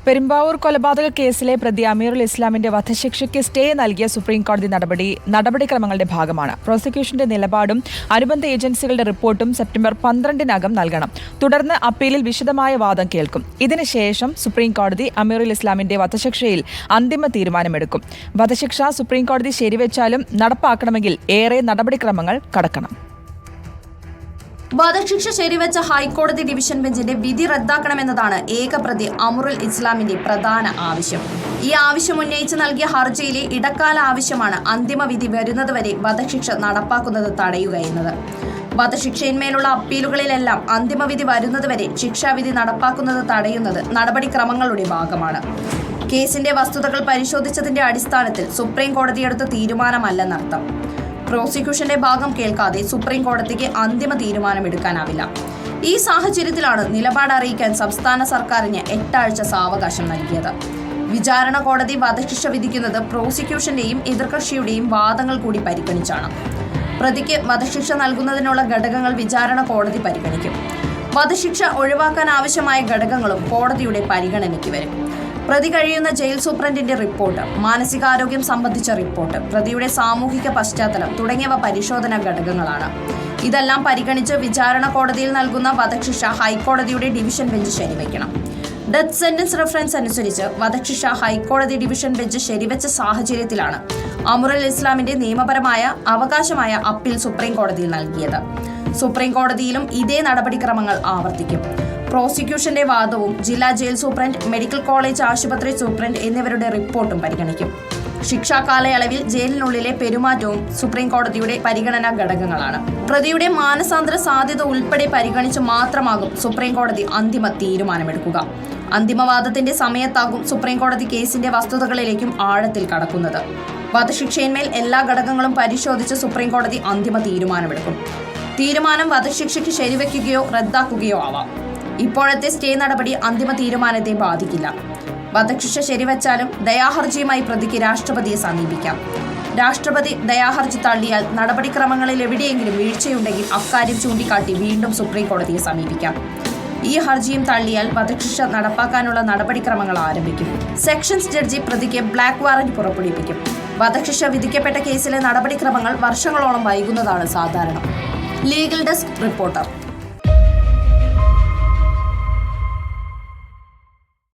പെരുമ്പാവൂർ കൊലപാതക കേസിലെ പ്രതി അമീറുൽ ഇസ്ലാമിന്റെ വധശിക്ഷയ്ക്ക് സ്റ്റേ നൽകിയ സുപ്രീംകോടതി നടപടിക്രമങ്ങളുടെ ഭാഗമാണ്. പ്രോസിക്യൂഷന്റെ നിലപാടും അനുബന്ധ ഏജൻസികളുടെ റിപ്പോർട്ടും സെപ്റ്റംബർ 12-നകം നൽകണം. തുടർന്ന് അപ്പീലിൽ വിശദമായ വാദം കേൾക്കും. ഇതിനുശേഷം സുപ്രീംകോടതി അമീറുൽ ഇസ്ലാമിന്റെ വധശിക്ഷയിൽ അന്തിമ തീരുമാനമെടുക്കും. വധശിക്ഷ സുപ്രീംകോടതി ശരിവെച്ചാലും നടപ്പാക്കണമെങ്കിൽ ഏറെ നടപടിക്രമങ്ങൾ കടക്കണം. വധശിക്ഷ ശരിവെച്ച ഹൈക്കോടതി ഡിവിഷൻ ബെഞ്ചിന്റെ വിധി റദ്ദാക്കണമെന്നതാണ് ഏകപ്രതി അമീറുൽ ഇസ്ലാമിന്റെ പ്രധാന ആവശ്യം. ഈ ആവശ്യം ഉന്നയിച്ച് നൽകിയ ഹർജിയിലെ ഇടക്കാല ആവശ്യമാണ് അന്തിമ വിധി വരുന്നതുവരെ വധശിക്ഷ നടപ്പാക്കുന്നത് തടയുക എന്നത്. വധശിക്ഷയിന്മേലുള്ള അപ്പീലുകളിലെല്ലാം അന്തിമവിധി വരുന്നതുവരെ ശിക്ഷാവിധി നടപ്പാക്കുന്നത് തടയുന്നത് നടപടിക്രമങ്ങളുടെ ഭാഗമാണ്. കേസിന്റെ വസ്തുതകൾ പരിശോധിച്ചതിന്റെ അടിസ്ഥാനത്തിൽ സുപ്രീം കോടതി എടുത്ത തീരുമാനമല്ലെന്നർത്ഥം. പ്രോസിക്യൂഷന്റെ ഭാഗം കേൾക്കാതെ സുപ്രീം കോടതിക്ക് അന്തിമ തീരുമാനമെടുക്കാനാവില്ല. ഈ സാഹചര്യത്തിലാണ് നിലപാട് അറിയിക്കാൻ സംസ്ഥാന സർക്കാരിന് 8 ആഴ്ച സാവകാശം നൽകിയത്. വിചാരണ കോടതി വധശിക്ഷ വിധിക്കുന്നത് പ്രോസിക്യൂഷന്റെയും എതിർകക്ഷിയുടെയും വാദങ്ങൾ കൂടി പരിഗണിച്ചാണ്. പ്രതിക്ക് വധശിക്ഷ നൽകുന്നതിനുള്ള ഘടകങ്ങൾ വിചാരണ കോടതി പരിഗണിക്കും. വധശിക്ഷ ഒഴിവാക്കാൻ ആവശ്യമായ ഘടകങ്ങളും കോടതിയുടെ പരിഗണനയ്ക്ക് വരും. പ്രതി കഴിയുന്ന ജയിൽ സൂപ്രണ്ടിന്റെ റിപ്പോർട്ട്, മാനസികാരോഗ്യം സംബന്ധിച്ച റിപ്പോർട്ട്, പ്രതിയുടെ സാമൂഹിക പശ്ചാത്തലം തുടങ്ങിയവ പരിശോധനാ ഘടകങ്ങളാണ്. ഇതെല്ലാം പരിഗണിച്ച് വിചാരണ കോടതിയിൽ നൽകുന്ന വധശിക്ഷ ഹൈക്കോടതിയുടെ ഡിവിഷൻ ബെഞ്ച് ശരിവയ്ക്കണം. ഡെത്ത് സെന്റൻസ് റെഫറൻസ് അനുസരിച്ച് വധശിക്ഷ ഹൈക്കോടതി ഡിവിഷൻ ബെഞ്ച് ശരിവെച്ച സാഹചര്യത്തിലാണ് അമീറുൽ ഇസ്ലാമിന്റെ നിയമപരമായ അവകാശമായ അപ്പീൽ സുപ്രീം കോടതിയിൽ നൽകിയത്. സുപ്രീം കോടതിയിലും ഇതേ നടപടിക്രമങ്ങൾ ആവർത്തിക്കും. പ്രോസിക്യൂഷന്റെ വാദവും ജില്ലാ ജയിൽ സൂപ്രണ്ട്, മെഡിക്കൽ കോളേജ് ആശുപത്രി സൂപ്രണ്ട് എന്നിവരുടെ റിപ്പോർട്ടും പരിഗണിക്കും. ശിക്ഷാ കാലയളവിൽ ജയിലിനുള്ളിലെ പെരുമാറ്റവും സുപ്രീം കോടതിയുടെ പരിഗണനാ ഘടകങ്ങളാണ്. പ്രതിയുടെ മാനസാന്തര സാധ്യത ഉൾപ്പെടെ പരിഗണിച്ച് മാത്രമാകും സുപ്രീം കോടതി അന്തിമ തീരുമാനമെടുക്കുക. അന്തിമവാദത്തിന്റെ സമയത്താകും സുപ്രീം കോടതി കേസിന്റെ വസ്തുതകളിലേക്കും ആഴത്തിൽ കടക്കുന്നത്. വധശിക്ഷയിന്മേൽ എല്ലാ ഘടകങ്ങളും പരിശോധിച്ച് സുപ്രീം കോടതി അന്തിമ തീരുമാനമെടുക്കും. തീരുമാനം വധശിക്ഷയ്ക്ക് ശരിവെക്കുകയോ റദ്ദാക്കുകയോ ആവാം. ഇപ്പോഴത്തെ സ്റ്റേ നടപടി അന്തിമ തീരുമാനത്തെ ബാധിക്കില്ല. വധശിക്ഷ ശരിവെച്ചാലും ദയാഹർജിയുമായി പ്രതിക്ക് രാഷ്ട്രപതിയെ സമീപിക്കാം. രാഷ്ട്രപതി ദയാഹർജി തള്ളിയാൽ നടപടിക്രമങ്ങളിൽ എവിടെയെങ്കിലും വീഴ്ചയുണ്ടെങ്കിൽ അക്കാര്യം ചൂണ്ടിക്കാട്ടി വീണ്ടും സുപ്രീം കോടതിയെ സമീപിക്കാം. ഈ ഹർജിയും തള്ളിയാൽ വധശിക്ഷ നടപ്പാക്കാനുള്ള നടപടിക്രമങ്ങൾ ആരംഭിക്കും. സെക്ഷൻസ് ജഡ്ജി പ്രതിക്ക് ബ്ലാക്ക് വാറന്റ് പുറപ്പെടുവിപ്പിക്കും. വധശിക്ഷ വിധിക്കപ്പെട്ട കേസിലെ നടപടിക്രമങ്ങൾ വർഷങ്ങളോളം വൈകുന്നതാണ് സാധാരണ. Legal desk reporter.